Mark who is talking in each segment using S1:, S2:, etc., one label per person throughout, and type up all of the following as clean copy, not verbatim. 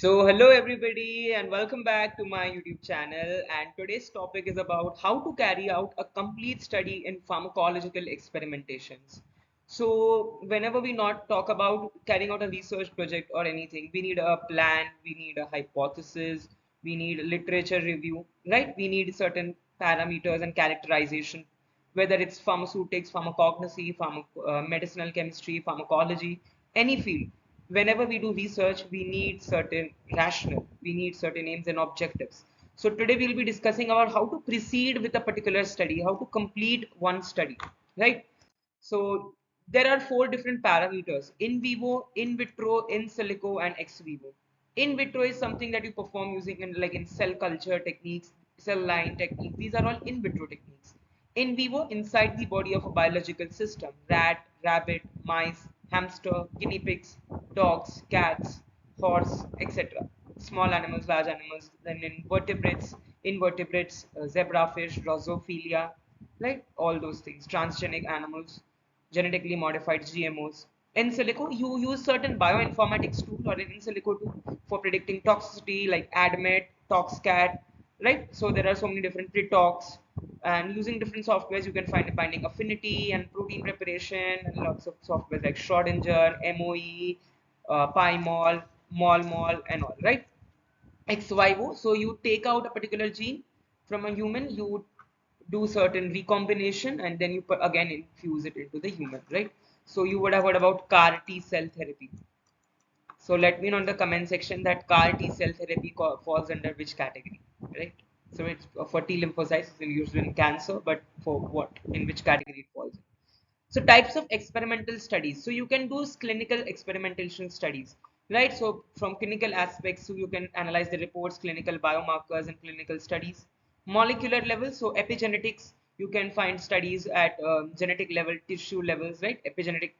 S1: Hello everybody and welcome back to my YouTube channel, and today's topic is about how to carry out a complete study in pharmacological experimentations. Whenever we not talk about carrying out a research project or anything, we need a plan, we need a hypothesis, we need literature review, right? We need certain parameters and characterization, whether it's pharmaceutics, pharmacognosy, medicinal chemistry, pharmacology, any field. Whenever we do research, we need certain rationale, we need certain aims and objectives. So today we'll be discussing about how to proceed with a particular study, how to complete one study, right? So there are four different parameters: in vivo, in vitro, in silico, and ex vivo. In vitro is something that you perform using in cell culture techniques, cell line techniques. These are all in vitro techniques. In vivo, inside the body of a biological system: rat, rabbit, mice, hamster, guinea pigs, dogs, cats, horse, etc. Small animals, large animals. Then invertebrates, zebrafish, Drosophila, right? All those things. Transgenic animals, genetically modified GMOs. In silico, you use certain bioinformatics tool or an in silico tool for predicting toxicity like ADMET, ToxCat, right? So there are so many different pre-tox, and using different softwares you can find a binding affinity and protein preparation, and lots of softwares like Schrodinger, MOE, PyMol, MolMol, and all, right? Ex vivo. So you take out a particular gene from a human, you do certain recombination, and then you again infuse it into the human, right? So you would have heard about CAR T cell therapy. So let me know in the comment section that CAR T cell therapy falls under which category, right? So it's for T lymphocytes, it's used in cancer, but for what? In which category it falls? So types of experimental studies. So you can do clinical experimentation studies, right? So from clinical aspects, so you can analyze the reports, clinical biomarkers, and clinical studies. Molecular level, so epigenetics, you can find studies at genetic level, tissue levels, right? Epigenetic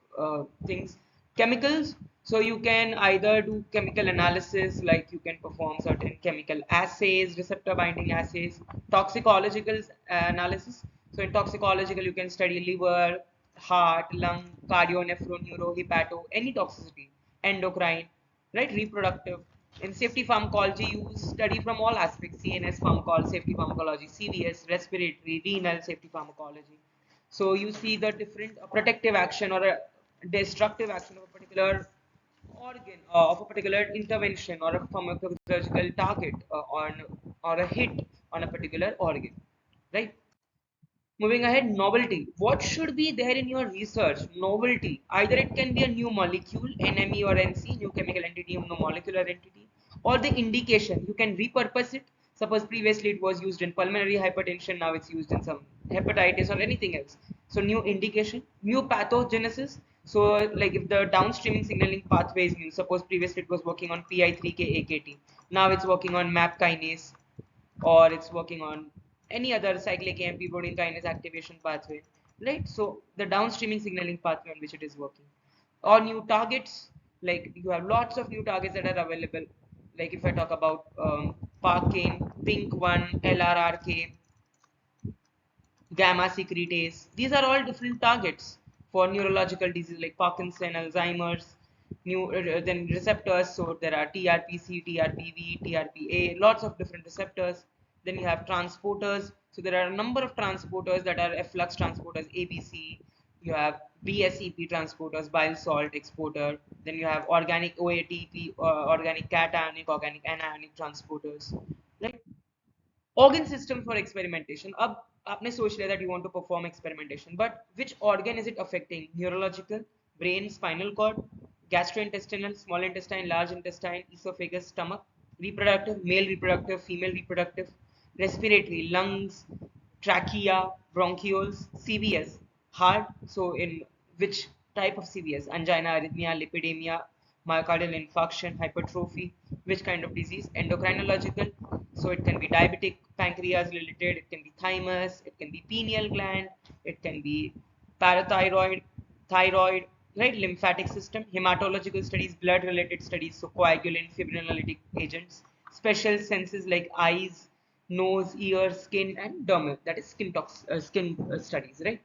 S1: things. Chemicals, so you can either do chemical analysis, like you can perform certain chemical assays, receptor binding assays. Toxicological analysis, so in toxicological you can study liver, heart, lung, cardio, nephro, neuro, hepato, any toxicity, endocrine, right, reproductive. In safety pharmacology, you study from all aspects: CNS pharmacology, safety pharmacology, CVS, respiratory, renal, safety pharmacology. So you see the different protective action or a destructive action of a particular organ, of a particular intervention or a pharmacological target, on or a hit on a particular organ, right? Moving ahead, novelty. What should be there in your research? Novelty. Either it can be a new molecule, NME or NC, new chemical entity, new molecular entity, or the indication. You can repurpose it. Suppose previously it was used in pulmonary hypertension, now it's used in some hepatitis or anything else. So new indication, new pathogenesis. So like if the downstreaming signaling pathway is new, suppose previously it was working on PI3K AKT, now it's working on MAP kinase, or it's working on any other cyclic AMP protein kinase activation pathway, right? So the downstreaming signaling pathway on which it is working, or new targets, like you have lots of new targets that are available. Like if I talk about Parkane, Pink1, LRRK, gamma secretase, these are all different targets for neurological disease like Parkinson, Alzheimer's. New then receptors, so there are TRPC, TRPV, TRPA, lots of different receptors. Then you have transporters, so there are a number of transporters that are efflux transporters, ABC. You have BSEP transporters, bile salt exporter. Then you have organic OATP, organic cationic, organic anionic transporters, right? Organ system for experimentation. अब आपने सोच लिया that you want to perform experimentation, but which organ is it affecting? Neurological, brain, spinal cord, gastrointestinal, small intestine, large intestine, esophagus, stomach. Reproductive, male reproductive, female reproductive. Respiratory, lungs, trachea, bronchioles. CVS, heart. So in which type of CVS? Angina, arrhythmia, lipidemia, myocardial infarction, hypertrophy. Which kind of disease? Endocrinological, so it can be diabetic pancreas related, it can be thymus, it can be pineal gland, it can be parathyroid, thyroid, right? Lymphatic system. Hematological studies, blood related studies, so coagulant, fibrinolytic agents. Special senses like eyes, nose, ear, skin, and dermal, that is skin studies, right?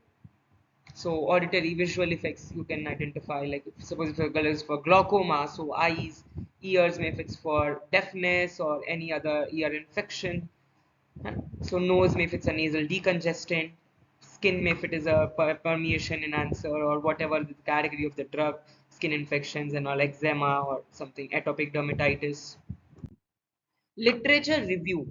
S1: So auditory visual effects you can identify, like suppose if your girl is for glaucoma, so eyes, ears may fix for deafness or any other ear infection. So nose may fit a nasal decongestant, skin may fit as a permeation enhancer or whatever the category of the drug, skin infections and all, eczema or something, atopic dermatitis. Literature review.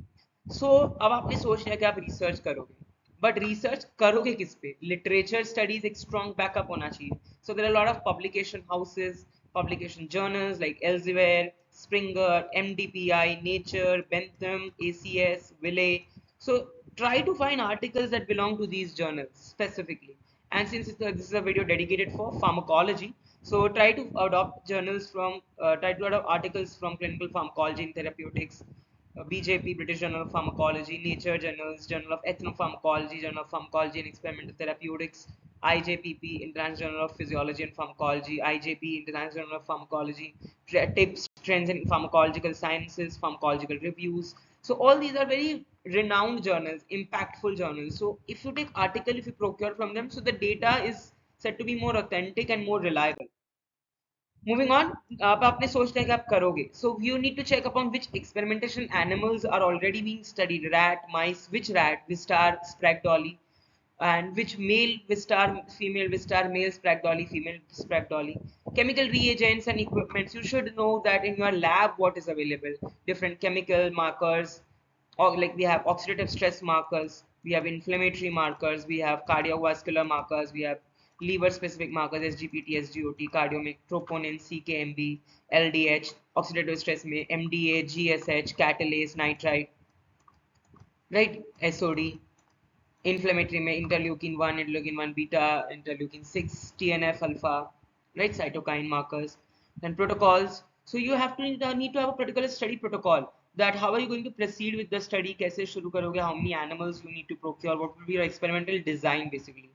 S1: So अब आपने सोच लिया कि आप research करोगे, but research करोगे किस पे? लिटरेचर स्टडीज एक स्ट्रॉन्ग बैकअप होना चाहिए. So there are lot of publication houses, publication journals like Elsevier, Springer, MDPI, Nature, Bentham, ACS, Wiley. So try to find articles that belong to these journals specifically. And since this is a video dedicated for pharmacology, so try to adopt journals from, try to adopt articles from clinical pharmacology and therapeutics, BJP, British Journal of Pharmacology, Nature journals, Journal of Ethnopharmacology, Journal of Pharmacology and Experimental Therapeutics, IJPP, International Journal of Physiology and Pharmacology, IJP, International Journal of Pharmacology, tips, trends in pharmacological sciences, pharmacological reviews. So all these are very renowned journals, impactful journals. So if you take article, if you procure from them, so the data is said to be more authentic and more reliable. Moving on, आप आपने सोच लिया कि आप करोगे. So you need to check upon which experimentation animals are already being studied. Rat, mice, which rat, Wistar, Sprague Dolly, and which male Wistar, female Wistar, male Sprague Dolly, female Sprague Dolly. Chemical reagents and equipments. You should know that in your lab what is available. Different chemical markers, or like we have oxidative stress markers, we have inflammatory markers, we have cardiovascular markers, we have liver specific markers, SGPT, SGOT, cardiomic, troponin, CKMB, LDH, oxidative stress में MDA, GSH, catalase, nitrite, right? SOD, inflammatory में interleukin 1, interleukin 1 beta, interleukin 6, TNF alpha, right? Cytokine markers. Then protocols. So you have to need to have a particular study protocol, that how are you going to proceed with the study, कैसे शुरू करोगे, how many animals you need to procure, what will be your experimental design basically,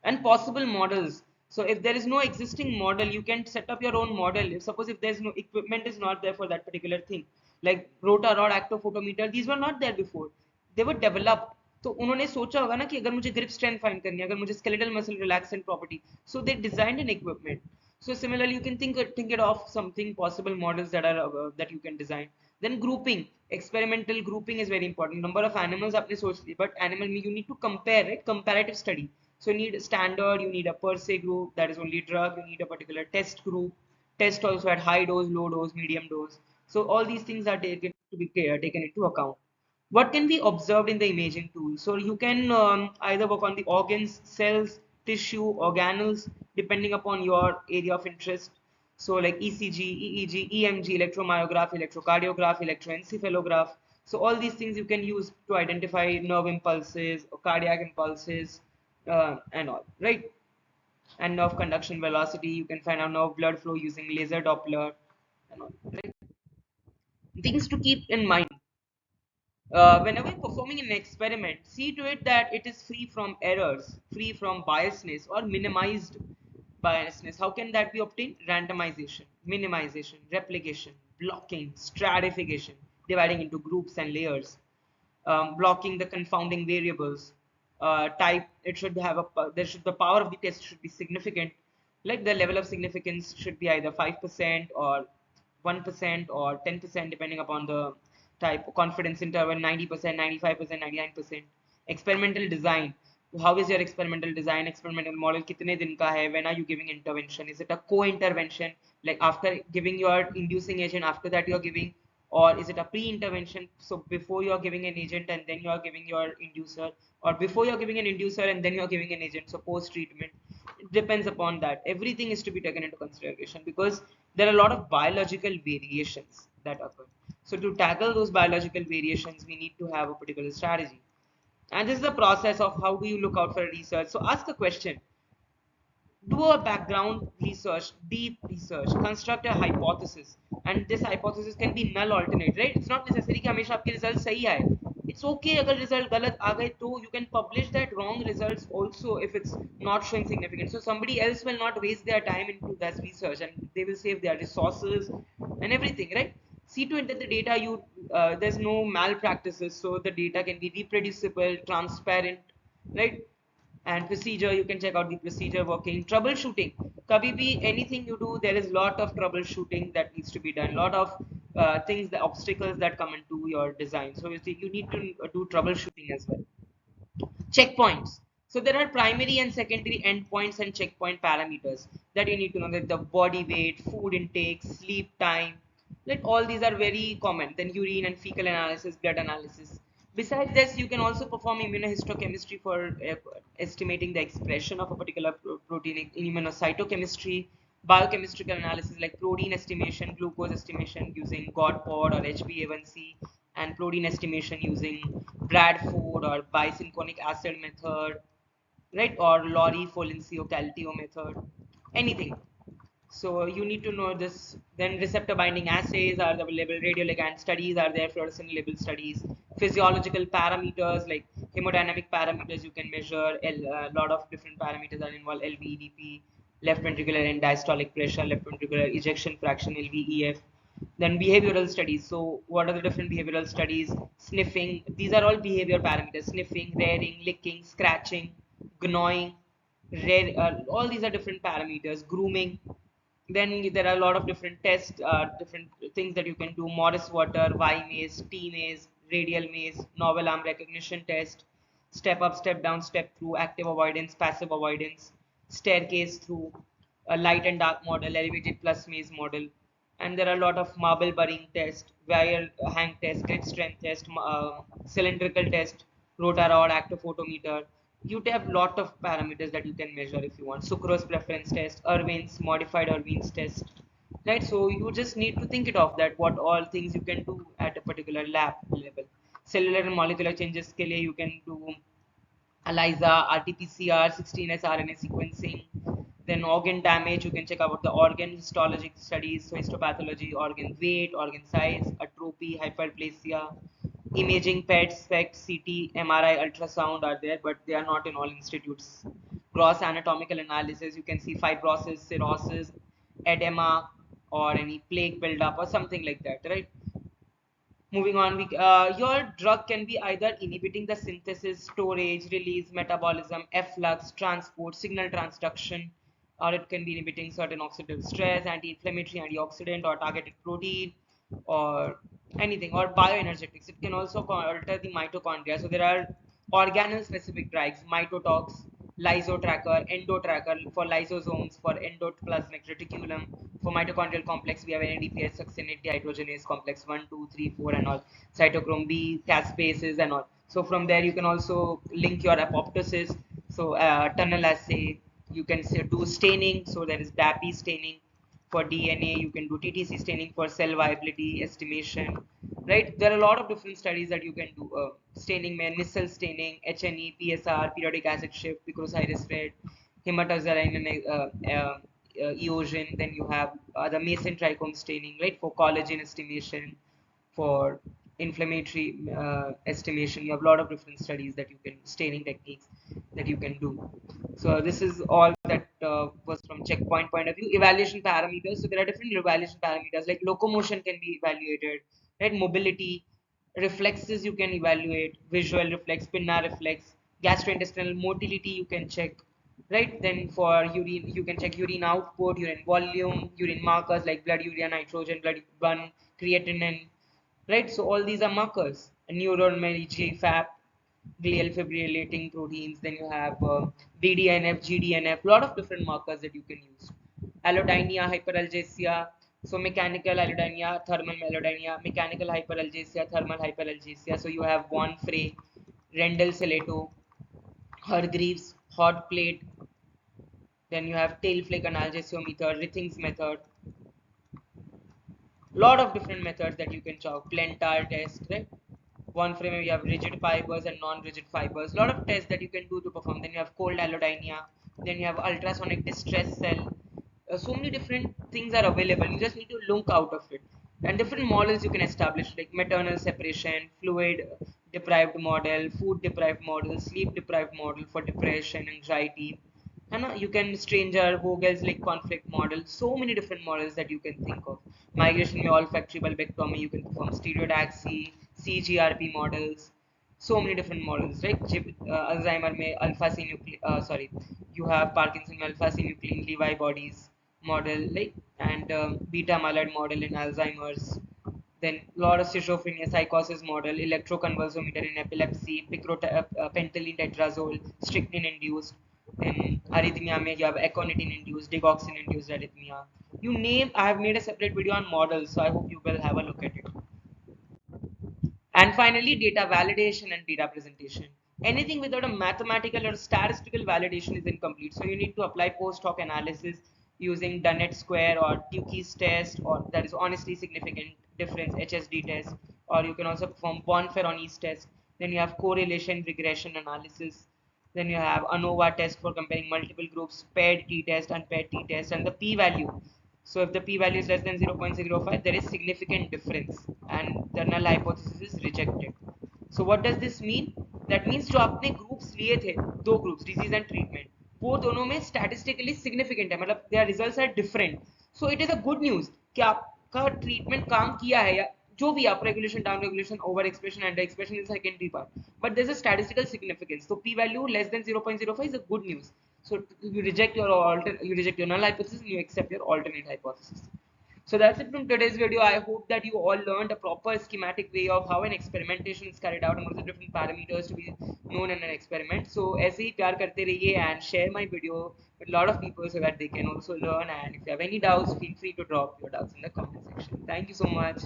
S1: and possible models. So if there is no existing model, you can set up your own model. If suppose if there's no equipment is not there for that particular thing, like rotor rod, actophotometer, these were not there before, they were developed. तो उन्होंने सोचा होगा ना कि अगर मुझे grip strength find करनी है, अगर मुझे skeletal muscle relaxant property, so they designed an equipment. So similarly you can think it of something possible models that are that you can design. Then grouping, experimental grouping is very important. Number of animals आपने सोच ली, but animal में you need to compare, right? Comparative study. So you need a standard, you need a per se group, that is only drug, you need a particular test group, test also at high dose, low dose, medium dose. So all these things are taken to be taken into account. What can be observed in the imaging tool? So you can either work on the organs, cells, tissue, organelles, depending upon your area of interest. So like ECG, EEG, EMG, electromyograph, electrocardiograph, electroencephalograph. So all these things you can use to identify nerve impulses, or cardiac impulses, and all, right? And nerve conduction velocity, you can find out nerve blood flow using laser Doppler and all, right? Things to keep in mind. Whenever you're performing an experiment, see to it that it is free from errors, free from biasness or minimized biasness. How can that be obtained? Randomization, minimization, replication, blocking, stratification, dividing into groups and layers, blocking the confounding variables. Type, it should have a, there should, the power of the test should be significant. Like the level of significance should be either 5% or 1% or 10% depending upon the type. Confidence interval 90%, 95%, 99%. Experimental design, how is your experimental design? Experimental model kitne din ka hai? When are you giving intervention? Is it a co-intervention, like after giving your inducing agent, after that you're giving, or is it a pre-intervention, so before you're giving an agent and then you're giving your inducer, or before you're giving an inducer and then you're giving an agent, so post treatment? It depends upon that. Everything is to be taken into consideration because there are a lot of biological variations that occur. So to tackle those biological variations, we need to have a particular strategy. And this is the process of how do you look out for a research. So ask a question, do a background research, deep research, construct a hypothesis, and this hypothesis can be null alternate, right? It's not necessary कि हमेशा आपके result सही आए. It's okay अगर result गलत आ गए तो you can publish that wrong results also if it's not showing significance. So somebody else will not waste their time into that research and they will save their resources and everything, right? See to it that the data you there's no malpractices, so the data can be reproducible, transparent, right? And procedure, you can check out the procedure working. Troubleshooting, kabhi bhi anything you do, there is lot of troubleshooting that needs to be done, lot of things, the obstacles that come into your design. So you see, you need to do troubleshooting as well. Checkpoints. So there are primary and secondary endpoints and checkpoint parameters that you need to know, like the body weight, food intake, sleep time. Like all these are very common. Then urine and fecal analysis, blood analysis. Besides this, you can also perform immunohistochemistry for estimating the expression of a particular protein, immunocytochemistry, biochemical analysis like protein estimation, glucose estimation using GOT-POD or HbA1c, and protein estimation using Bradford or bisynchronic acid method, right? Or Lori Folencio Caltio method, anything. So you need to know this. Then receptor binding assays are available. Radioligand studies are there. Fluorescent label studies. Physiological parameters like hemodynamic parameters you can measure. A lot of different parameters are involved. LVEDP, left ventricular and diastolic pressure, left ventricular ejection fraction, LVEF. Then behavioral studies. So what are the different behavioral studies? Sniffing. These are all behavior parameters. Sniffing, rearing, licking, scratching, gnawing. All these are different parameters. Grooming. Then there are a lot of different tests, different things that you can do. Morris water, Y maze, T maze, radial maze, novel arm recognition test, step up, step down, step through, active avoidance, passive avoidance, staircase through, a light and dark model, elevated plus maze model. And there are a lot of marble burying test, wire hang test, grip strength test, cylindrical test, rotor rod, actophotometer. You have lot of parameters that you can measure if you want. Sucrose preference test, Irwin's modified Irwin's test, right? So you just need to think it of that what all things you can do at a particular lab level. Cellular and molecular changes के लिए you can do ELISA, RT-PCR, 16S RNA sequencing. Then organ damage, you can check out the organ histologic studies, so histopathology, organ weight, organ size, atrophy, hyperplasia. Imaging, PET, SPECT, CT, MRI, ultrasound are there, but they are not in all institutes. Gross anatomical analysis, you can see fibrosis, cirrhosis, edema, or any plaque buildup or something like that, right? Moving on, your drug can be either inhibiting the synthesis, storage, release, metabolism, efflux, transport, signal transduction, or it can be inhibiting certain oxidative stress, anti-inflammatory, antioxidant, or targeted protein, or anything, or bioenergetics. It can also alter the mitochondria. So there are organelle-specific drugs, mitotox, lysotracker, endotracker for lysosomes, for endoplasmic reticulum. For mitochondrial complex, we have NADPH, succinate dehydrogenase complex 1, 2, 3, 4, and all. Cytochrome B, caspases, and all. So from there, you can also link your apoptosis. So tunnel assay, you can do staining. So there is DAPI staining for DNA. You can do TTC staining for cell viability estimation, right? There are a lot of different studies that you can do. Staining, Nissel staining, HNE, PSR, periodic acid shift, picrocyrus red, hematoxylin, and eosin. Then you have the Mason trichome staining, right, for collagen estimation, for inflammatory estimation. You have a lot of different studies that you can, staining techniques that you can do. So this is all that was from checkpoint point of view. Evaluation parameters. So there are different evaluation parameters, like locomotion can be evaluated, right? Mobility, reflexes you can evaluate, visual reflex, pinna reflex, gastrointestinal motility you can check, right? Then for urine, you can check urine output, urine volume, urine markers like blood urea, nitrogen, blood one, creatinine, right? So all these are markers. Neuron GFAP, glial fibrillating proteins. Then you have BDNF, GDNF, lot of different markers that you can use. Allodynia, hyperalgesia. So mechanical allodynia, thermal allodynia, mechanical hyperalgesia, thermal hyperalgesia. So you have Von Frey, Rendell Seleto, Hargreaves, hot plate. Then you have tail flake analgesia method, Rithing's method. Lot of different methods that you can chalk. Plantar test, right? One frame you have rigid fibers and non-rigid fibers. Lot of tests that you can do to perform. Then you have cold allodynia. Then you have ultrasonic distress cell. So many different things are available. You just need to look out of it. And different models you can establish, like maternal separation, fluid deprived model, food deprived model, sleep deprived model for depression, anxiety. And you can stranger Vogel's like conflict model. So many different models that you can think of. Migration में olfactory bulbectomy, you can perform stereotaxy, CGRP models, so many different models, right? Alzheimer में alpha synuclein, sorry, you have Parkinson में alpha synuclein Lewy bodies model, like, and beta amyloid model in Alzheimer's. Then lot of schizophrenia psychosis model, electroconvulsometer in epilepsy, pentylene tetrazole, strychnine induced. In arrhythmia में you have aconitin induced, digoxin induced arrhythmia. You name, I have made a separate video on models, so I hope you will have a look at it. And finally, data validation and data presentation. Anything without a mathematical or statistical validation is incomplete. So you need to apply post hoc analysis using Dunnett square or Tukey's test, or that is honestly significant difference HSD test, or you can also perform Bonferroni's test. Then you have correlation regression analysis. Then you have ANOVA test for comparing multiple groups, paired t-test, unpaired t-test, and the p-value. So if the p-value is less than 0.05, there is significant difference and the null hypothesis is rejected. So what does this mean? That means जो आपने groups लिए थे, दो groups, disease and treatment, वो दोनों में statistically significant है, मतलब their results are different. So it is a good news कि आपका treatment काम किया है, या जो भी up regulation, down regulation, over expression, under expression is the secondary part. But there's a statistical significance. So p value less than 0.05 is a good news. So you reject your you reject your null hypothesis and you accept your alternate hypothesis. So that's it from today's video. I hope that you all learned a proper schematic way of how an experimentation is carried out and what are the different parameters to be known in an experiment. So ऐसे ही प्यार करते रहिए and share my video with a lot of people so that they can also learn. And if you have any doubts, feel free to drop your doubts in the comment section. Thank you so much.